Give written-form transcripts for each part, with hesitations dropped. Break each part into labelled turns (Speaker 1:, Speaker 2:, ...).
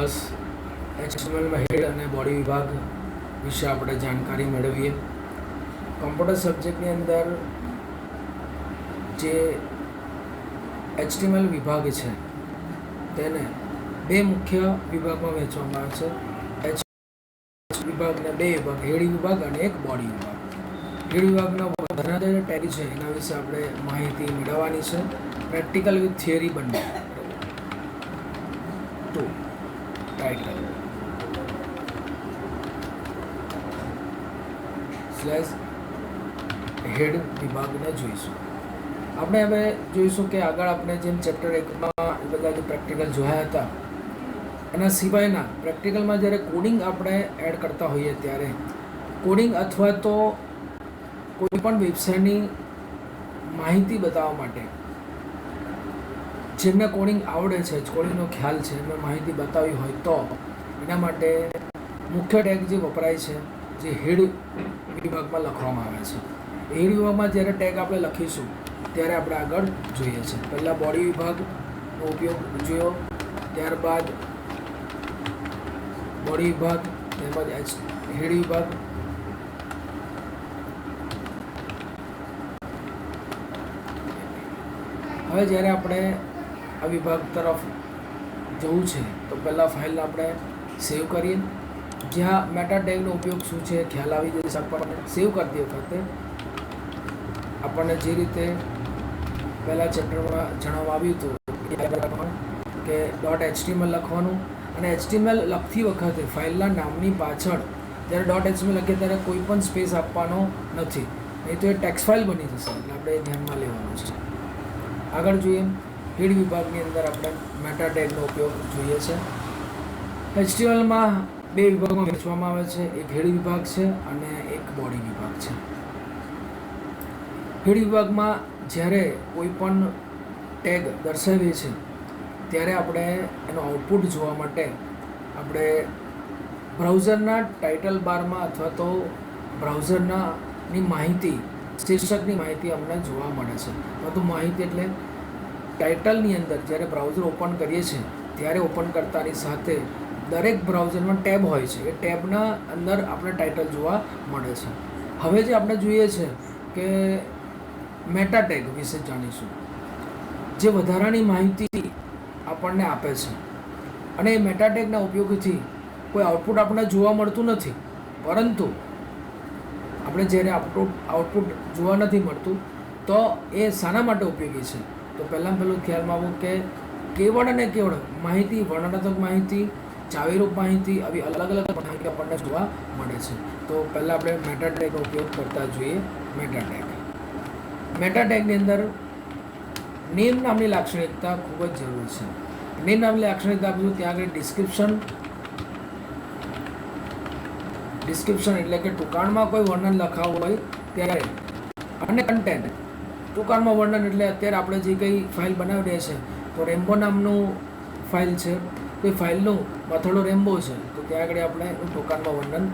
Speaker 1: બસ એચટીએમએલમાં હેડ અને બોડી વિભાગ વિશે આપણે જાણકારી મેળવીએ. કમ્પ્યુટર સબ્જેક્ટની અંદર જે એચટીએમએલ વિભાગ છે તેને બે મુખ્ય વિભાગમાં વહેંચવામાં આવે છે. એચ વિભાગને બે વિભાગ, હેડ વિભાગ અને એક બોડી વિભાગ. હેડ વિભાગના વધારે જે ટેગ છે એના વિશે આપણે માહિતી મેળવવાની છે, પ્રેક્ટિકલ વિથ થિયરી બંને. તો ટાઇટલ હેડ વિભાગને જોઈશું. આપણે હવે જોઈશું કે આગળ આપણે જેમ ચેપ્ટર 1માં બધા જે પ્રેક્ટિકલ જોયા હતા એના સિવાયના પ્રેક્ટિકલમાં જ્યારે કોડિંગ આપણે એડ કરતા હોઈએ ત્યારે કોડિંગ અથવા તો કોઈ પણ વેબસાઇટની માહિતી બતાવવા માટે જેમને કોડિંગ આવડે છે, કોડિંગનો ખ્યાલ છે, એમને માહિતી બતાવી હોય તો એના માટે મુખ્ય ટેગ જે વપરાય છે જે હેડ વિભાગમાં લખવામાં આવે છે. હેડ વિભાગમાં જ્યારે ટેગ આપણે લખીશું ત્યારે આપણે આગળ જોઈએ છે. પહેલાં બોડી વિભાગનો ઉપયોગ જોયો, ત્યારબાદ બોડી વિભાગ, ત્યારબાદ હેડ વિભાગ. હવે જ્યારે આપણે આ વિભાગ તરફ જવું છે તો પહેલાં ફાઇલને આપણે સેવ કરીએ. જ્યાં મેટા ટેગનો ઉપયોગ શું છે ખ્યાલ આવી જશે આપણને. સેવ કરતી વખતે આપણને જે રીતે પહેલાં ચેપ્ટરમાં જણાવવામાં આવ્યું હતું કે .html લખવાનું, અને HTML લખતી વખતે ફાઇલના નામની પાછળ જ્યારે .html લખીએ ત્યારે કોઈ પણ સ્પેસ આપવાનો નથી, નહીં તો એ ટેક્સ્ટ ફાઇલ બની જશે. એટલે આપણે એ ધ્યાનમાં લેવાનું છે. આગળ જોઈએ, હેડ વિભાગની અંદર આપણે મેટા ટેગનો ઉપયોગ જોઈએ છે. HTMLમાં બે વિભાગમાં વહેંચવામાં આવે છે, એક હેડ વિભાગ છે અને એક બોડી વિભાગ છે. હેડ વિભાગમાં જ્યારે કોઈ પણ ટેગ દર્શાવીએ છીએ ત્યારે આપણે એનો આઉટપુટ જોવા માટે આપણે બ્રાઉઝરના ટાઇટલ બારમાં અથવા તો બ્રાઉઝરની માહિતી, શીર્ષકની માહિતી અમને જોવા મળે છે. વધુ માહિતી એટલે ટાઇટલની અંદર જ્યારે બ્રાઉઝર ઓપન કરીએ છીએ ત્યારે ઓપન કરતાની સાથે દરેક બ્રાઉઝરમાં ટેબ હોય છે. એ ટેબના અંદર આપણે ટાઇટલ જોવા મળે છે. હવે જે આપણે જોઈએ છે કે મેટા ટેગ વિશે જાણીશું, જે વધારાની માહિતી આપણને આપે છે. અને એ મેટા ટેગના ઉપયોગથી કોઈ આઉટપુટ આપણને જોવા મળતું નથી, પરંતુ આપણે જ્યારે આઉટપુટ જોવા નથી મળતું તો એ શાના માટે ઉપયોગી છે? તો પહેલાં ખ્યાલમાં આવું કે કેવળ અને કેવળ માહિતી, વર્ણનાત્મક માહિતી, ચાવીરૂપ માહિતી, આવી અલગ અલગ માહિતી આપણને જોવા મળે છે. તો પહેલાં આપણે મેટા ટેગનો ઉપયોગ કરતા જોઈએ. મેટા ટેગ, મેટા ટેગની અંદર નેમ નામની લાક્ષણિકતા ખૂબ જ જરૂરી છે. નેમ નામની લાક્ષણિકતા આપીશું ત્યાં આગળ ડિસ્ક્રિપ્શન એટલે કે ટૂંકાણમાં કોઈ વર્ણન લખાવું હોય ત્યારે, અને કન્ટેન્ટ ટૂંકાણમાં વર્ણન એટલે અત્યારે આપણે જે કંઈ ફાઇલ બનાવી રહ્યા છે તો રેમ્બો નામનું ફાઇલ છે, તો એ ફાઇલનું મથડો રેમ્બો છે, તો ત્યાં આગળ આપણે ટૂંકાણમાં વર્ણન.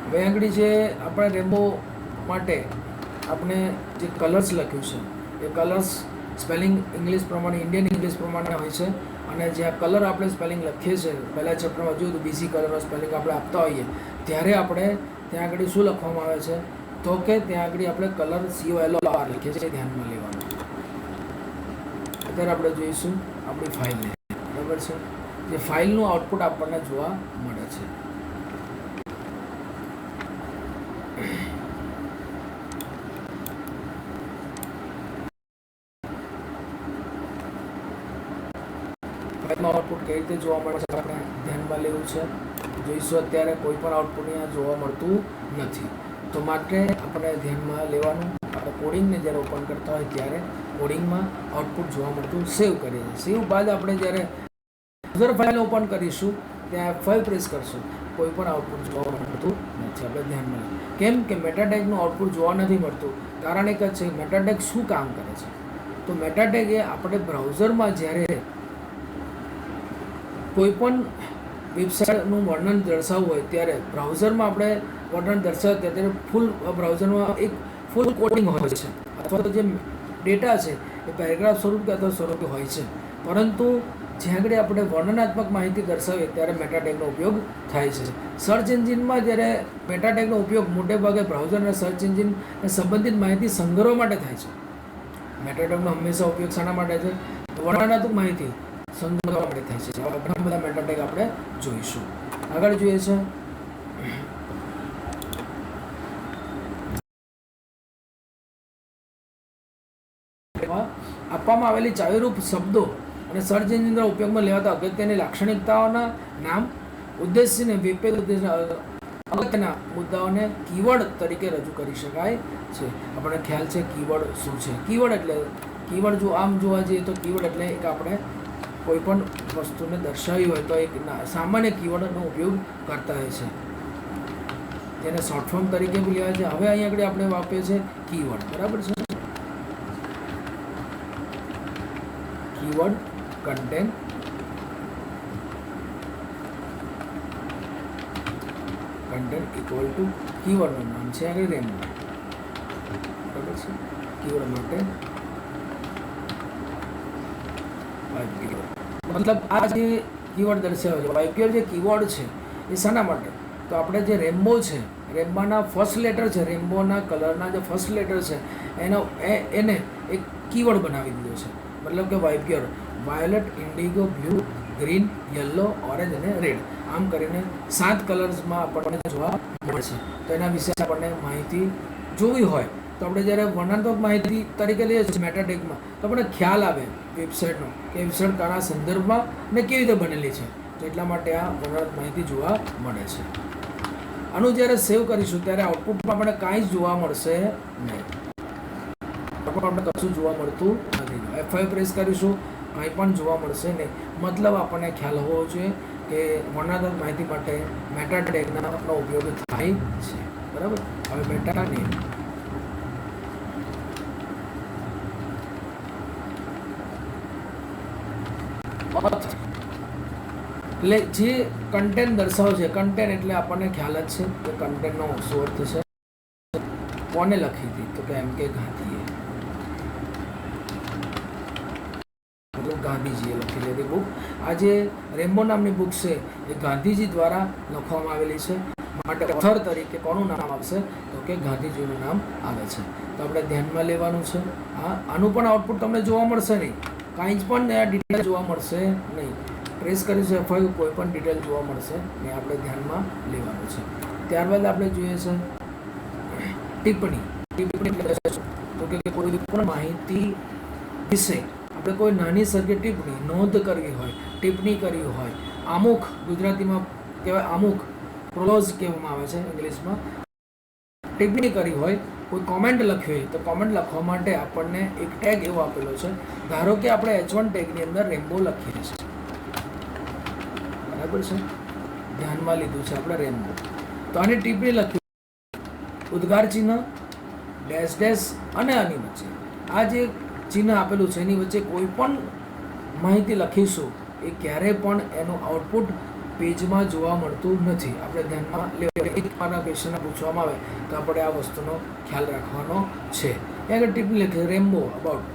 Speaker 1: હવે આગળ જે આપણે રેમ્બો માટે આપણે જે કલર્સ લખ્યું છે એ કલર્સ સ્પેલિંગ ઇંગ્લિશ પ્રમાણે, ઇન્ડિયન ઇંગ્લિશ પ્રમાણે હોય છે. અને જે આ કલર આપણે સ્પેલિંગ લખીએ છીએ, પહેલાં ચેપ્ટરમાં જોયું તો બીસી કલરનો સ્પેલિંગ આપણે આપતા હોઈએ ત્યારે આપણે ત્યાં આગળ શું લખવામાં આવે છે તો કે ત્યાં આગળ આપણે કલર COLOR લખીએ છીએ, ધ્યાનમાં લેવાનું. અત્યારે આપણે જોઈશું આપણી ફાઇલને, બરાબર છે, જે ફાઇલનું આઉટપુટ આપણને જોવા મળે છે. ફાઇલમાં આઉટપુટ કઈ રીતે જોવા મળે છે આપણે ધ્યાનમાં લેવું છે. જોઈશું અત્યારે કોઈ પણ આઉટપુટ અહીંયા જોવા મળતું નથી, તો માટે આપણે ધ્યાનમાં લેવાનું. આપણે કોડિંગને જ્યારે ઓપન કરતા હોય ત્યારે કોડિંગમાં આઉટપુટ જોવા મળતું સેવ કરીએ છીએ. સેવ બાદ આપણે જ્યારે યુઝર ફાઇલ ઓપન કરીશું ત્યાં F5 પ્રેસ કરશું, કોઈ પણ આઉટપુટ જોવા મળતું નથી. આપણે ધ્યાનમાં લેવું. કેમ કે મેટા ટેગનું આઉટપુટ જોવા નથી મળતું? કારણ એક જ છે, મેટા ટેગ શું કામ કરે છે? તો મેટા ટેગ એ આપણે બ્રાઉઝરમાં જ્યારે કોઈ પણ વેબસાઇટનું વર્ણન દર્શાવવું હોય ત્યારે બ્રાઉઝરમાં આપણે વર્ણન દર્શાવીએ ત્યારે ફૂલ બ્રાઉઝરમાં એક ફૂલ કોડિંગ હોય છે અથવા તો જે ડેટા છે એ પેરેગ્રાફ સ્વરૂપ કે અથવા સ્વરૂપે હોય છે, પરંતુ જ્યાં આગળ આપણે વર્ણનાત્મક માહિતી દર્શાવીએ ત્યારે મેટાટેગનો ઉપયોગ થાય છે. સર્ચ એન્જિનમાં જ્યારે મેટાટેગનો ઉપયોગ મોટે ભાગે બ્રાઉઝર અને સર્ચ એન્જિન સંબંધિત માહિતી સંગ્રહવા માટે થાય છે. મેટાટેગનો હંમેશા ઉપયોગ શાના માટે છે? વર્ણનાત્મક માહિતી સંગ્રહવા માટે થાય છે. આવા ઘણા બધા મેટાટેગ આપણે જોઈશું. આગળ જોઈએ છે આપવામાં આવેલી ચાવીરૂપ શબ્દો અને સર્ચ એન્જિન દ્વારા ઉપયોગમાં લેવાતા અગત્યની લાક્ષણિકતાઓના નામ, ઉદ્દેશ્યને વિપરીત અગત્યના મુદ્દાઓને કીવર્ડ તરીકે રજૂ કરી શકાય છે. આપણને ખ્યાલ છે કીવર્ડ શું છે. કીવર્ડ જો આમ જોવા જઈએ તો કીવર્ડ એટલે એક આપણે કોઈ પણ વસ્તુને દર્શાવી હોય તો એક સામાન્ય કીવર્ડનો ઉપયોગ કરતા હોય છે, જેને શોર્ટ ફોર્મ તરીકે બી લેવાય છે. હવે અહીં આગળ આપણે વાપરીએ છીએ કીવર્ડ, બરાબર છે. કીવર્ડ કન્ટેન્ટ ઇક્વલ ટુ કીવર્ડનું નામ છે આગળ રેમ્બો, બરાબર છે. કીવર્ડ માટે મતલબ આ જે કીવર્ડ દર્શાવે છે વાઇપીઆર જે કીવર્ડ છે એ શાના માટે? તો આપણે જે રેમ્બો છે, રેમ્બાના ફર્સ્ટ લેટર છે, રેમ્બોના કલરના જે ફર્સ્ટ લેટર છે એને એક કીવર્ડ બનાવી દીધો છે. મતલબ કે વાઇપીઆર violet, indigo, blue, green, yellow, orange અને રેડ, આમ કરીને 7 કલર્સમાં આપણને જોવા મળે છે. તો એના વિશે આપણને માહિતી જોવી હોય તો આપણે જ્યારે વર્ણનાત્મક માહિતી તરીકે લઈએ છીએ મેટાટેગમાં, તો આપણને ખ્યાલ આવે વેબસાઇટનો કે વેબસાઇટ કયા સંદર્ભમાં ને કેવી રીતે બનેલી છે. તો એટલા માટે આ વર્ણનાત્મક માહિતી જોવા મળે છે. આનું જ્યારે સેવ કરીશું ત્યારે આઉટપુટમાં આપણને કાંઈ જ જોવા મળશે નહીં. આપણે કશું જોવા મળતું નથી. F5 પ્રેસ કરીશું, કાંઈ પણ જોવા મળશે નહીં. મતલબ આપણને ખ્યાલ હોવો જોઈએ કે વર્ણનાત્મક માહિતી માટે મેટાટેગનો ઉપયોગ થાય છે, બરાબર. હવે મેટાટેગ એટલે જે કન્ટેન્ટ દર્શાવે છે, કન્ટેન્ટ એટલે આપણને ખ્યાલ જ છે કે કન્ટેન્ટનો શું અર્થ છે. કોને લખી હતી? તો કે એમ કે ગાંધીએ, મતલબ ગાંધીજીએ લખેલી હતી બુક. આ જે રેમ્બો નામની બુક છે એ ગાંધીજી દ્વારા લખવામાં આવેલી છે, માટે ઓથર તરીકે કોનું નામ આવશે? તો કે ગાંધીજીનું નામ આવે છે. તો આપણે ધ્યાનમાં લેવાનું છે. આનું પણ આઉટપુટ તમને જોવા મળશે નહીં, કાંઈ જ પણ ડિટેલ જોવા મળશે નહીં. પ્રેસ કરીશું F5, કોઈ પણ ડિટેલ જોવા મળશે ને આપણે ધ્યાનમાં લેવાનું છે. ત્યારબાદ આપણે જોઈએ છે ટિપ્પણી. તો કે કોઈ પણ માહિતી વિશે આપણે કોઈ નાની સરખી ટિપ્પણી નોંધ કરવી હોય, ટિપ્પણી કરવી હોય, આમુખ ગુજરાતીમાં કહેવાય, આમુખ પ્રોલોઝ કહેવામાં આવે છે ઇંગ્લિશમાં, ટિપ્પણી કરી હોય, કોઈ કોમેન્ટ લખવી હોય તો કોમેન્ટ લખવા માટે આપણને એક ટેગ એવો આપેલો છે. ધારો કે આપણે H1 ટેગની અંદર રેમ્બો લખીએ છીએ, બરાબર છે, ધ્યાનમાં લીધું છે આપણે રેમ્બો. તો આની ટિપ્પણી લખી, ઉદ્ગાર ચિહ્ન, ડેશ ડેશ અને આની વચ્ચે આ જે ચિહ્ન આપેલું છે એની વચ્ચે કોઈ પણ માહિતી લખીશું એ ક્યારેય પણ એનું આઉટપુટ પેજમાં જોવા મળતું નથી. આપણે ધ્યાનમાં લેવા એકવારના ક્વેશ્ચન પૂછવામાં આવે તો આપણે આ વસ્તુનો ખ્યાલ રાખવાનો છે. આગળ ટિપ્પણી લખી રેમ્બો અબાઉટ,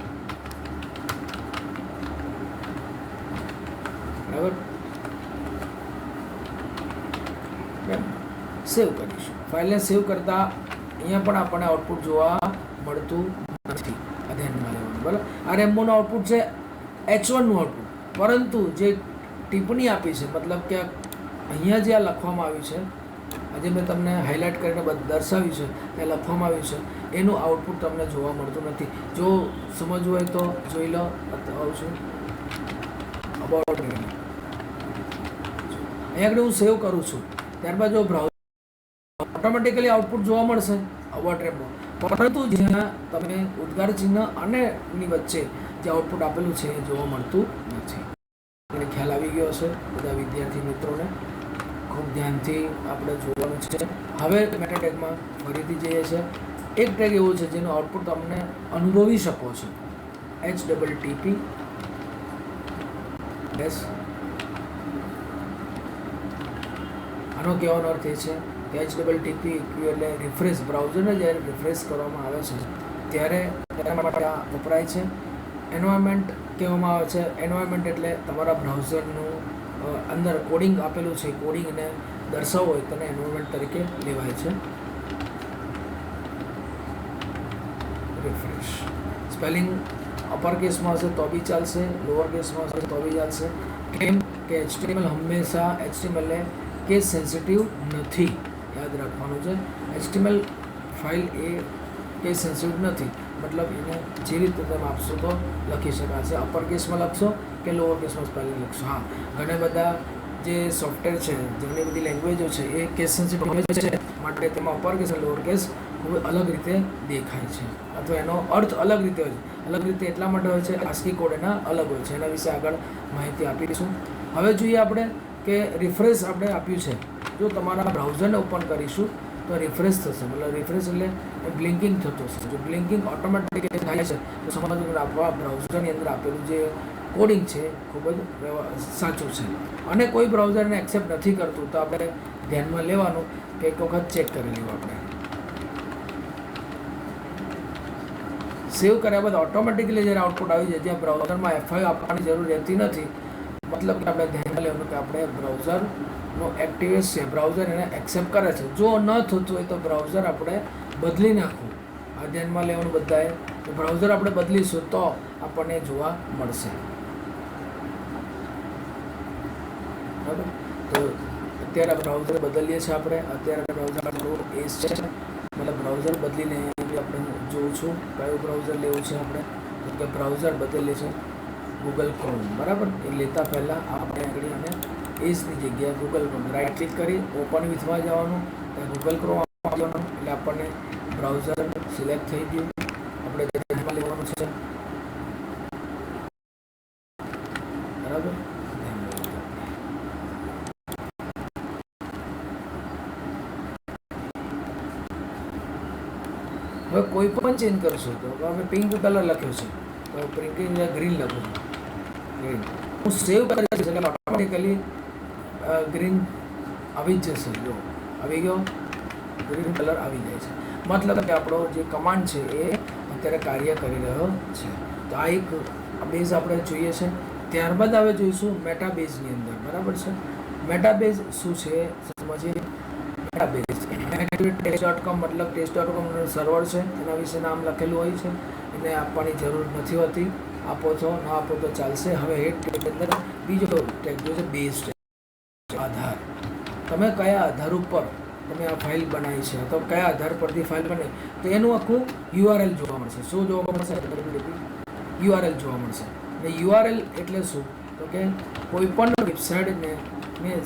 Speaker 1: બરાબર. સેવ કરીશું. ફાઇલને સેવ કરતાં અહીંયા પણ આપણને આઉટપુટ જોવા મળતું નથી. આ ધ્યાનમાં લેવાનું, બરાબર. આ રેમ્બોનું આઉટપુટ છે H1નું આઉટપુટ, પરંતુ જે ટિપ્પણી આપી છે, મતલબ કે અહીંયા જે આ લખવામાં આવ્યું છે, આજે મેં તમને હાઇલાઇટ કરીને દર્શાવ્યું છે, એ લખવામાં આવ્યું છે, એનું આઉટપુટ તમને જોવા મળતું નથી. જો સમજવું હોય તો જોઈ લો. આવું છું અબાઉટ, અહીંયા આગળ હું સેવ કરું છું, ત્યારબાદ જો બ્રાઉઝર ઓટોમેટિકલી આઉટપુટ જોવા મળશે અબાઉટ રેમ્બો, પરંતુ જ્યાં તમે ઉદ્ગાર ચિહ્ન અને ની વચ્ચે જે આઉટપુટ આપેલું છે એ જોવા મળતું નથી. મને ખ્યાલ આવી ગયો હશે બધા વિદ્યાર્થી મિત્રોને. ખૂબ ધ્યાનથી આપણે જોવાનું છે. હવે મેટાટેગમાં ફરીથી જઈએ છે. એક ટેગ એવું છે જેનું આઉટપુટ તમને અનુભવી શકો છો, HTTP આનો કહેવાનો અર્થ એ છે કે HTTP એટલે રિફ્રેશ, બ્રાઉઝરને જ્યારે રિફ્રેશ કરવામાં આવે છે ત્યારે તેના માટે આ વપરાય છે. એન્વાયરમેન્ટ કહેવામાં આવે છે. એન્વાયરમેન્ટ એટલે તમારા બ્રાઉઝરનું અંદર કોડિંગ આપેલું છે, કોડિંગને દર્શાવવું હોય તેને એન્વાયરમેન્ટ તરીકે લેવાય છે. રિફ્રેશ સ્પેલિંગ અપર કેસમાં હશે તો બી ચાલશે, લોઅર કેસમાં હશે તો બી ચાલશે. કેમ કે HTML હંમેશા HTML એ કેસ સેન્સિટિવ નથી, યાદ રાખવાનું છે. HTML ફાઇલ એ કેસ સેન્સિટિવ નથી, મતલબ એને જે રીતે તમે આપશો તો લખી શકાશે. અપર કેસમાં લખશો કે લોઅર કેસમાં સ્પેલિંગ લખશો. હા, ઘણા બધા જે સોફ્ટવેર છે, ઘણી બધી લેંગ્વેજો છે એ કેસ સેન્સિટિવ છે, માટે તેમાં અપર કેસ અને લોઅર કેસ ખૂબ અલગ રીતે દેખાય છે, અથવા એનો અર્થ અલગ રીતે હોય છે. અલગ રીતે એટલા માટે હોય છે ASCII કોડ એના અલગ હોય છે. એના વિશે આગળ માહિતી આપીશું. હવે જોઈએ આપણે કે રિફ્રેશ આપણે આપ્યું છે. જો તમારા બ્રાઉઝરને ઓપન કરીશું તો રિફ્રેશ થશે, મતલબ રિફ્રેશ એટલે બ્લિંકિંગ થતું હશે. જો બ્લિંકિંગ ઓટોમેટિક થાય છે તો સમજવું કે આપણા બ્રાઉઝરની અંદર આપેલું જે કોડિંગ છે ખૂબ જ સાચું છે. અને કોઈ બ્રાઉઝર એને એક્સેપ્ટ નથી કરતું તો આપણે ધ્યાનમાં લેવાનું કે એક વખત ચેક કરી લેવું. આપણે સેવ કર્યા બાદ ઓટોમેટિકલી જ્યારે આઉટપુટ આવી જાય, જ્યાં બ્રાઉઝરમાં F5 આપવાની જરૂર રહેતી નથી, મતલબ કે આપણે ધ્યાનમાં લેવાનું કે આપણે બ્રાઉઝરનો એક્ટિવેટ છે, બ્રાઉઝર એને એક્સેપ્ટ કરે છે. જો ન થતું હોય તો બ્રાઉઝર આપણે બદલી નાખવું. આ ધ્યાનમાં લેવાનું બધાએ. તો બ્રાઉઝર આપણે બદલીશું તો આપણને જોવા મળશે. બરાબર, તો અત્યારે બ્રાઉઝર બદલીએ છીએ આપણે. અત્યારે બ્રાઉઝર આપણું એસ છે, મતલબ બ્રાઉઝર બદલીને આપણે જોઉં છું કયું બ્રાઉઝર લેવું છે આપણે. કે બ્રાઉઝર બદલીએ છે ગૂગલ ક્રોમ. બરાબર, એ લેતા પહેલાં આપણે આગળ અને એસની જગ્યાએ ગૂગલ ક્રોમ રાઇટ ક્લિક કરી ઓપન વિથમાં જવાનું, ગૂગલ ક્રોમ આપવાનું એટલે આપણને બ્રાઉઝર સિલેક્ટ થઈ ગયું. આપણે ધ્યાનમાં લેવાનું છે. બરાબર, હવે કોઈ પણ ચેન્જ કરશું તો હવે પિંક કલર લખ્યો છે તો પ્રિન્ટિંગ ગ્રીન લખું છું. ગ્રીન હું સેવ કરી દઈશ એટલે ઓટોમેટિકલી ગ્રીન આવી જ જશે. જો આવી ગયો, ગ્રીન કલર આવી જાય છે, મતલબ કે આપણો જે કમાન્ડ છે એ અત્યારે કાર્ય કરી રહ્યો છે. તો આ એક બેઝ આપણે જોઈએ છે. ત્યારબાદ હવે જોઈશું મેટાબેઝની અંદર. બરાબર છે, મેટાબેઝ શું છે સમજીએ. મેટાબેઝ ટેસ્ટ.com મતલબ ટેસ્ટ.com સર્વર છે, એના વિશે નામ લખેલું હોય છે, એને આપવાની જરૂર નથી હોતી. આપો તો ન આપો તો ચાલશે. હવે હેડ ટેગ અંદર બીજો ટેગ જો છે બેઝ ટેગ, આધાર. તમે કયા આધાર ઉપર તમે આ ફાઇલ બનાવી છે અથવા કયા આધાર પરથી ફાઇલ બને તો એનું આખું URL જોવા મળશે. શું જોવા મળશે? URL જોવા મળશે. અને URL એટલે શું તો કે કોઈ પણ વેબસાઇટને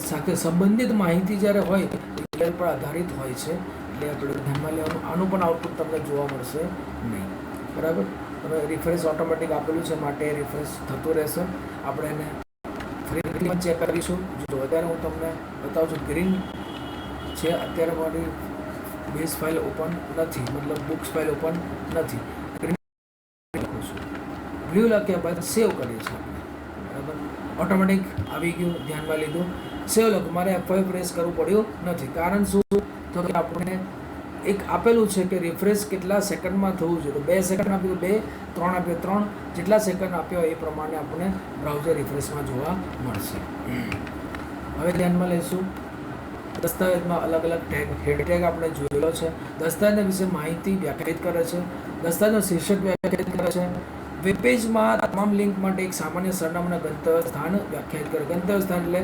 Speaker 1: સાથે સંબંધિત માહિતી જ્યારે હોય URL પર આધારિત હોય છે, એટલે આપણે ધ્યાનમાં લેવાનું. આનું પણ આઉટપુટ તમને જોવા મળશે નહીં. બરાબર, તમે રિફ્રેશ ઓટોમેટિક આપેલું છે માટે રિફ્રેશ થતું રહેશે. આપણે એને ફરીથી ચેક કરીશું. જો અત્યારે હું તમને બતાવું છું ગ્રીન છે, અત્યારે મારી બેઝ ફાઇલ ઓપન નથી, મતલબ બુક્સ ફાઇલ ઓપન નથી. ગ્રીન લખું છું, બ્લુ લખ્યા બાદ સેવ કરીએ છીએ આપણે. બરાબર, ઓટોમેટિક આવી ગયું, ધ્યાનમાં લીધું. સેવ લખું, મારે F5 પ્રેસ કરવું પડ્યું નથી. કારણ શું તો કે આપણે એક આપેલું છે કે રિફ્રેશ કેટલા સેકન્ડમાં થવું જોઈએ. તો 2 સેકન્ડ આપ્યું 2, 3 આપ્યું 3, જેટલા સેકન્ડ આપ્યો એ પ્રમાણે આપણને બ્રાઉઝર રિફ્રેશમાં જોવા મળશે. હવે ધ્યાનમાં લઈશું દસ્તાવેજમાં અલગ અલગ ટેગ, હેડ ટેગ આપણે જોયેલો છે. દસ્તાવેજ વિશે માહિતી વ્યાખ્યાયિત કરે છે, દસ્તાવેજનો શીર્ષક વ્યાખ્યાયિત કરે છે. વેબ પેજમાં તમામ લિંક માટે એક સામાન્ય સરનામું અને ગંતવ્ય સ્થાન વ્યાખ્યાયિત કરે. ગંતવ્ય સ્થાન એટલે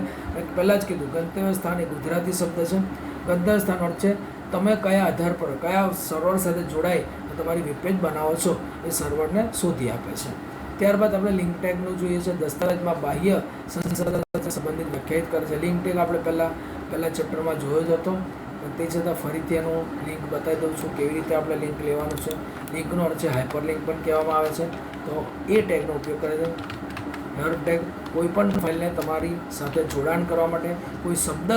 Speaker 1: પહેલાં જ કીધું, ગંતવ્ય સ્થાન એ ગુજરાતી શબ્દ છે. ગંતવ્ય સ્થાન અર્થ છે તમે કયા આધાર પર કયા સર્વર સાથે જોડાઈ તમારી વેબ પેજ બનાવો છો એ સર્વરને શોધી આપે છે. ત્યારબાદ આપણે લિંક ટેગનું જોઈએ છે. દસ્તાવેજમાં બાહ્ય સંસાધન સાથે સંબંધિત વ્યાખ્યાયિત કરે છે. લિંક ટેગ આપણે પહેલા ચેપ્ટરમાં જોયો જ હતો, તે છતાં ફરીથી એનું લિંક બતાવી દઉં છું કેવી રીતે આપણે લિંક લેવાનું છે. લિંકનો અર્થ છે હાઇપર લિંક પણ કહેવામાં આવે છે. તો એ ટેગનો ઉપયોગ કરે છે. હર ટેગ કોઈ પણ ફાઇલને તમારી સાથે જોડાણ કરવા માટે કોઈ શબ્દ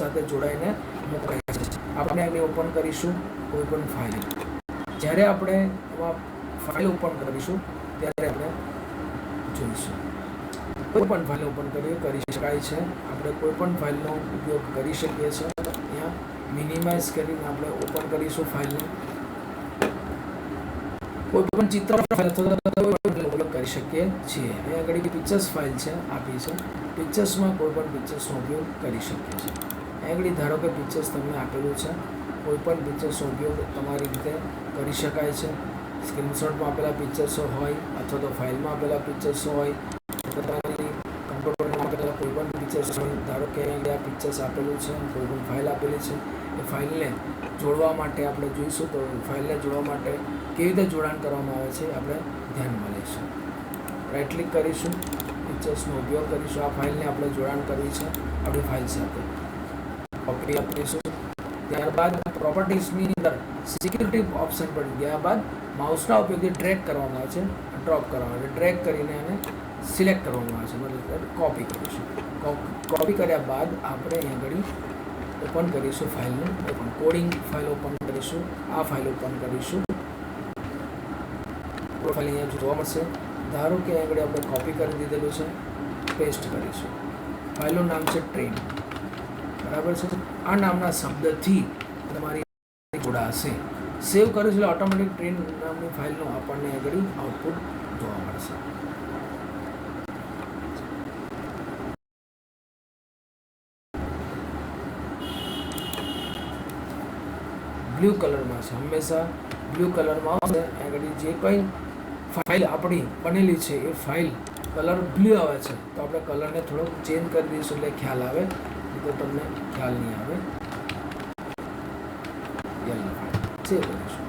Speaker 1: સાથે જોડાઈને મોકલાય છે. આપણે એને ઓપન કરીશું કોઈ પણ ફાઇલ. જ્યારે આપણે એમાં ફાઇલ ઓપન કરીશું ત્યારે આપણે જોઈશું કોઈ પણ ફાઇલ ઓપન કરી શકાય છે. આપણે કોઈ પણ ફાઇલનો ઉપયોગ કરી શકીએ છીએ. અહીંયા મિનિમાઇઝ કરીને આપણે ઓપન કરીશું ફાઇલને. કોઈ પણ ચિત્ર ફાઇલ ઉપયોગ કરી શકીએ છીએ. અહીંયા આગળ પિક્ચર્સ ફાઇલ છે આપી છે. પિક્ચર્સમાં કોઈ પણ પિક્ચર્સનો ઉપયોગ કરી શકીએ છીએ. અહીંયા આગળ ધારો કે પિક્ચર્સ તમને આપેલું છે. કોઈ પણ પિક્ચર્સનો ઉપયોગ તમારી રીતે કરી શકાય છે. સ્ક્રીનશોટમાં આપેલા પિક્ચર્સો હોય અથવા તો ફાઇલમાં આપેલા પિક્ચર્સો હોય, તમારી કમ્પ્યુટરમાં આપેલા કોઈ પણ પિક્ચર્સ હોય. ધારો કે અહીંયા પિક્ચર્સ આપેલું છે, કોઈ પણ ફાઇલ આપેલી છે. એ ફાઇલને જોડવા માટે આપણે જોઈશું. તો ફાઇલને જોડવા માટે કેવી રીતે જોડાણ કરવામાં આવે છે આપણે ધ્યાનમાં લઈશું. રાઇટ ક્લિક કરીશું, પિક્ચર્સનો ઉપયોગ કરીશું. આ ફાઇલને આપણે જોડાણ કરવી છે આપણી ફાઇલ સાથે. કોપી આપીશું. ત્યારબાદ પ્રોપર્ટીઝની અંદર સિક્યુરિટી ઓપ્શન પર ગયા બાદ માઉસના ઉપયોગથી ડ્રેગ કરવામાં આવે છે, ડ્રોપ કરવામાં આવે છે. ડ્રેગ કરીને એને સિલેક્ટ કરવામાં આવે છે, મતલબ કોપી કરીશું. કોપી કર્યા બાદ આપણે અહીંયા આગળ ઓપન કરીશું ફાઇલનું. ઓપન કોડિંગ ફાઇલ ઓપન કરીશું. આ ફાઇલ ઓપન કરીશું. ફાઇલ અહીંયા જોવા મળશે. ધારો કે અહીંયા આગળ આપણે કોપી કરી દીધેલું છે, પેસ્ટ કરીશું. ફાઇલનું નામ છે ટ્રેન, બરાબર છે. આ નામના શબ્દથી તમારી જોડાશે. સેવ કર્યું એટલે ઓટોમેટિક ટ્રેન નામની ફાઇલનું આપણને આગળ આઉટપુટ જોવા મળશે. બ્લુ કલરમાં છે, હંમેશા બ્લુ કલરમાં આવશે. આગળ જે કંઈ ફાઇલ આપણી બનેલી છે એ ફાઇલ કલર બ્લુ આવે છે, તો આપણે કલરને થોડોક ચેન્જ કરી દઈશું એટલે ખ્યાલ આવે, તો તમને ખ્યાલ નહીં આવે. યલો સેવ કરીશું.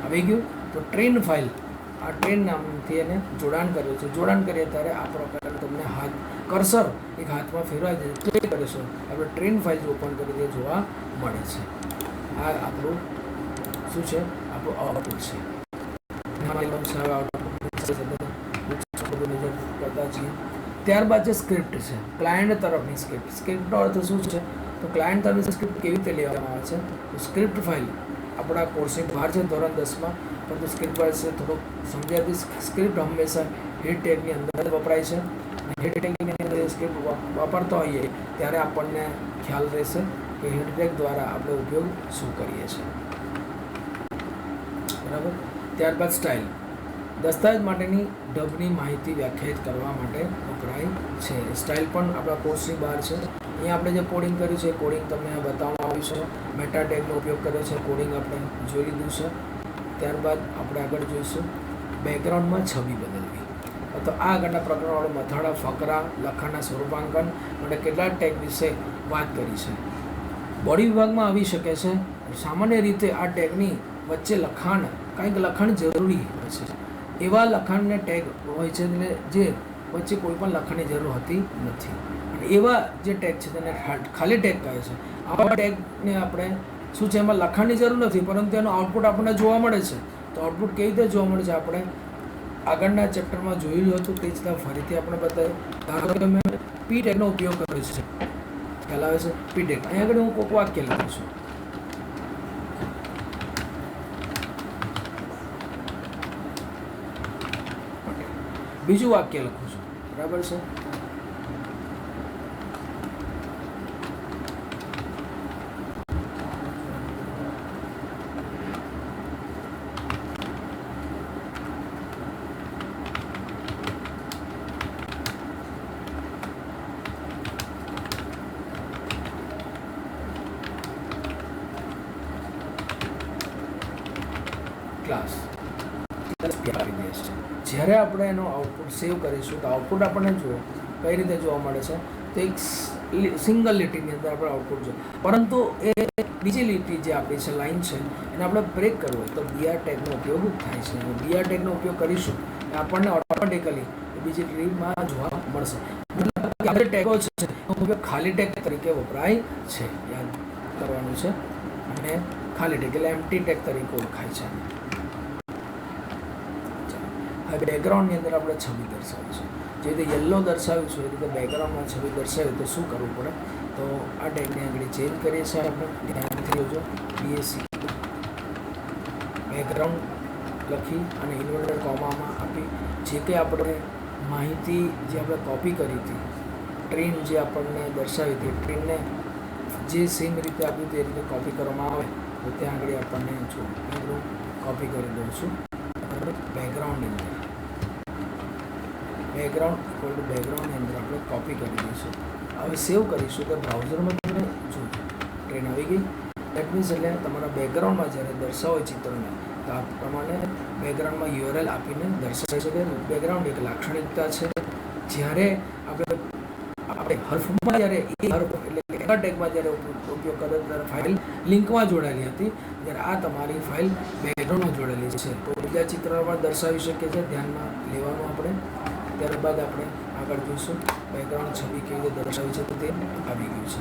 Speaker 1: આવી ગયું. તો ટ્રેન ફાઇલ, આ ટ્રેન નામથી એને જોડાણ કર્યું છે. જોડાણ કરીએ ત્યારે આ પ્રકારે તમને હાથ કર્સર એક હાથમાં ફેરવાઈ દે, ક્લિક કરીશું. આપણે ટ્રેન ફાઇલ ઓપન કરી દે જોવા મળે છે. આ આપણું શું છે? આપણું આઉટપુટ છે. કરતા છીએ. ત્યારબાદ જે સ્ક્રિપ્ટ છે, ક્લાયન્ટ તરફની સ્ક્રિપ્ટ. સ્ક્રિપ્ટનો અર્થ શું છે? તો ક્લાયન્ટ તરફની સ્ક્રિપ્ટ કેવી રીતે લેવામાં આવે છે? તો સ્ક્રિપ્ટ ફાઇલ આપણા કોર્સની બહાર છે ધોરણ 10માં, પરંતુ સ્ક્રિપ્ટ ફાઇલ છે થોડુંક સમજાવી. સ્ક્રિપ્ટ હંમેશા હેડ ટેગની અંદર વપરાય છે. હેડ ટેગની અંદર સ્ક્રિપ્ટ વાપરતા હોઈએ ત્યારે આપણને ખ્યાલ રહેશે કે હેડ ટેગ દ્વારા આપણે ઉપયોગ શું કરીએ છીએ, બરાબર. ત્યારબાદ સ્ટાઇલ, દસ્તાવેજ માટેની ઢબની માહિતી વ્યાખ્યાયિત કરવા માટે વપરાય છે. સ્ટાઇલ પણ આપણા કોર્સની બહાર છે. અહીંયા આપણે જે કોડિંગ કર્યું છે કોડિંગ તમને બતાવવામાં આવ્યું છે. મેટા ટેગનો ઉપયોગ કર્યો છે, કોડિંગ આપણે જોઈ લીધું છે. ત્યારબાદ આપણે આગળ જોઈશું બેકગ્રાઉન્ડમાં છબી બદલવી. તો આ આગળના પ્રકરણવાળું મથાળા, ફકરા, લખાણના સ્વરૂપાંકન માટે કેટલાક ટેગ વિશે વાત કરી છે. બોડી વિભાગમાં આવી શકે છે. સામાન્ય રીતે આ ટેગની વચ્ચે કાંઈક લખાણ જરૂરી હોય છે. એવા લખાણને ટેગ હોય છે જે વચ્ચે કોઈ પણ લખાણની જરૂર હોતી નથી. અને એવા જે ટેગ છે તેને ખાલી ટેગ કહે છે. આવા ટેગને આપણે શું છે, એમાં લખાણની જરૂર નથી, પરંતુ એનું આઉટપુટ આપણને જોવા મળે છે. તો આઉટપુટ કેવી રીતે જોવા મળે છે આપણે આગળના ચેપ્ટરમાં જોયેલું હતું, તે જ ફરીથી આપણે બતાવ્યું. ધારો કે મેં પી ટેગનો ઉપયોગ કર્યો છે, ખ્યાલ આવે છે? પી ટેગ. અહીંયા આગળ હું કોઈક વાક્ય લખું છું. બીજું વાક્ય લખું છું, બરાબર છે. ક્લાસ જ્યારે આપણે એનો આઉટપુટ સેવ કરીશું તો આઉટપુટ આપણને જુઓ કઈ રીતે જોવા મળે છે. તો એક સિંગલ લીટીની અંદર આપણે આઉટપુટ જોઈએ, પરંતુ એ બીજી લીટી જે આપણી છે લાઈન છે એને આપણે બ્રેક કરવું હોય તો બીઆર ટેગનો ઉપયોગ થાય છે. બીઆર ટેગનો ઉપયોગ કરીશું એ આપણને ઓટોમેટિકલી બીજી લીટીમાં જોવા મળશે. મતલબ ટેગો છે એનો ઉપયોગ ખાલી ટેગ તરીકે વપરાય છે, યાદ કરવાનું છે. અને ખાલી ટેગ એટલે એમ્પ્ટી ટેગ તરીકે ઓળખાય છે. હવે બેકગ્રાઉન્ડની અંદર આપણે છબી દર્શાવીશું. જે રીતે યલો દર્શાવ્યું છે એ રીતે બેકગ્રાઉન્ડમાં છબી દર્શાવી તો શું કરવું પડે? તો આ ટેગને આગળ ચેન્જ કરીએ છીએ આપણે. ધ્યાનથી જોજો. બીએસસી બેકગ્રાઉન્ડ લખી અને ઇન્વર્ટેડ કોમામાં આપી જે કંઈ આપણે માહિતી જે આપણે કોપી કરી હતી, ટ્રેન જે આપણને દર્શાવી હતી, ટ્રેનને જે સેમ રીતે આપ્યું તે રીતે કોપી કરવામાં આવે તો ત્યાં આગળ આપણને જો હું કોપી કરી દઉં છું. બેકગ્રાઉન્ડની અંદર બેકગ્રાઉન્ડ ઇક્વલ ટુ બેકગ્રાઉન્ડની અંદર આપણે કોપી કરી દઈશું. હવે સેવ કરીશું તો બ્રાઉઝરમાં તમને જો ટ્રેન આવી ગઈ. દેટ મીન્સ એટલે તમારા બેકગ્રાઉન્ડમાં જ્યારે દર્શાવો ચિત્રને તો આ પ્રમાણે બેકગ્રાઉન્ડમાં યુઆરએલ આપીને દર્શાવી શકે. બેકગ્રાઉન્ડ એક લાક્ષણિકતા છે. જ્યારે આપણે હર્ફમાં જ્યારે એ હર્ફ એટલે એકા ટેગમાં જ્યારે ઉપયોગ કરે ત્યારે ફાઇલ લિંકમાં જોડાયેલી હતી, જ્યારે આ તમારી ફાઇલ બેકગ્રાઉન્ડમાં જોડાયેલી છે. તો બીજા ચિત્રમાં દર્શાવી શકીએ છીએ, ધ્યાનમાં લેવાનું આપણે. ત્યારબાદ આપણે આગળ જોઈશું બેકગ્રાઉન્ડ છબી કેવી રીતે દર્શાવી છે તો તે આવી ગયું છે.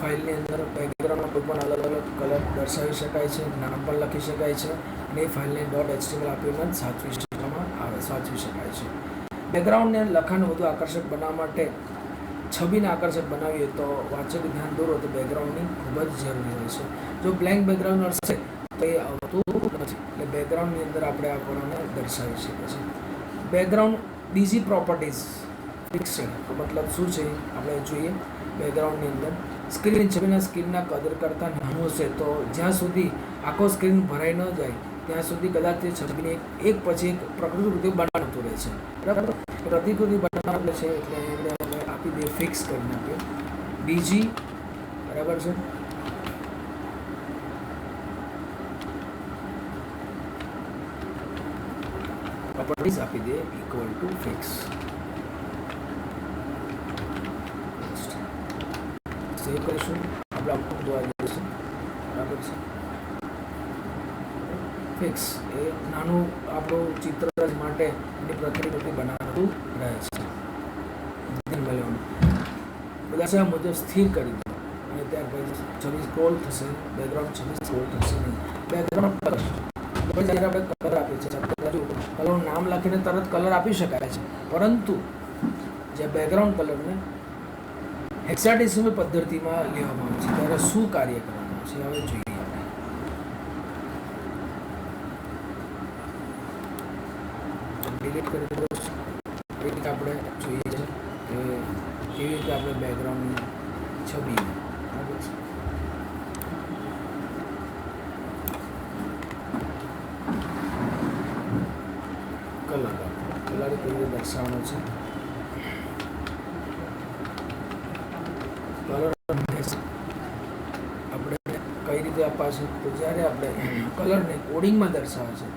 Speaker 1: ફાઇલની અંદર બેકગ્રાઉન્ડમાં કોઈ પણ અલગ અલગ કલર દર્શાવી શકાય છે, નામ પણ લખી શકાય છે અને એ ફાઇલને .html આપીને સાચવી શકાય છે. બેકગ્રાઉન્ડને લખાણ વધુ આકર્ષક બનાવવા માટે છબીને આકર્ષક બનાવીએ તો વાચક ધ્યાન દોરો તો બેકગ્રાઉન્ડની ખૂબ જ જરૂરી હોય છે. જો બ્લેન્ક બેકગ્રાઉન્ડ હશે તો એ આવતું નથી. એટલે બેકગ્રાઉન્ડની અંદર આપણે આપણને દર્શાવી શકીએ છીએ. બેકગ્રાઉન્ડ બીજી પ્રોપર્ટીઝ ફિક્સડ મતલબ શું છે આપણે જોઈએ. બેકગ્રાઉન્ડની અંદર સ્ક્રીન છબીના સ્ક્રીનના કદર કરતાં નાનું હશે તો જ્યાં સુધી આખો સ્ક્રીન ભરાઈ ન જાય ત્યાં સુધી કદાચ તે છબીને એક પછી એક પ્રતિકૃતિ બનાવતું રહે છે. બરાબર, પ્રતિકૃતિ બનાવે છે એટલે આપણે આપી દઈએ ફિક્સ કરી નાખીએ બીજી. બરાબર છે. પ્રોપર્ટીઝ આપી દઈએ ઇક્વલ ટુ ફિક્સ. સેવ કરીશું, આપણે આઉટપુટ જોવા જઈશું. બરાબર છે. ફિક્સ એ નાનું આપણું ચિત્ર માટે એની પ્રતિકૃતિ બનાવતું રહે છે. બધા મુજબ સ્થિર કરી દો અને ત્યાર પછી છબી સ્ક્રોલ થશે. બેકગ્રાઉન્ડ છબી સ્ક્રોલ થશે નહીં. બેકગ્રાઉન્ડ કલર જ્યારે આપણે કલર આપીએ છીએ કલરનું નામ લખીને તરત કલર આપી શકાય છે, પરંતુ જે બેકગ્રાઉન્ડ કલરને હેક્સાડેસિમલ પદ્ધતિમાં લેવામાં આવે છે ત્યારે શું કાર્ય કરવાનું છે હવે જોઈએ. ડિલીટ કરી દો. એ રીતે આપણે જોઈએ છે કે કેવી રીતે આપણે બેકગ્રાઉન્ડની છબી કલર કેવી રીતે દર્શાવવાનો છે. કલર આપણે કઈ રીતે અપાશે તો જ્યારે આપણે કલરને કોડિંગમાં દર્શાવે છે.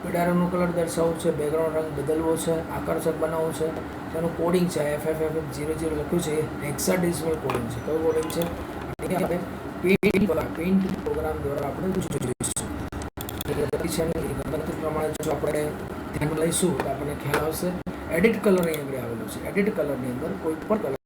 Speaker 1: પીળા રંગનો કલર દર્શાવવો છે, બેકગ્રાઉન્ડ રંગ બદલવો છે, આકર્ષક બનાવવું છે, તેનું કોડિંગ છે FFFF00 લખ્યું છે. એ હેક્સાડેસિમલ કોડિંગ છે. કયું કોડિંગ છે? આપણે પેઇન્ટ પ્રોગ્રામ દ્વારા આપણે જોઈશું. ગણતરી પ્રમાણે જો આપણે ધ્યાનમાં લઈશું તો આપણને ખ્યાલ આવશે. એડિટ કલર અહીં આગળ આવેલો છે. એડિટ કલરની અંદર કોઈ પણ કલર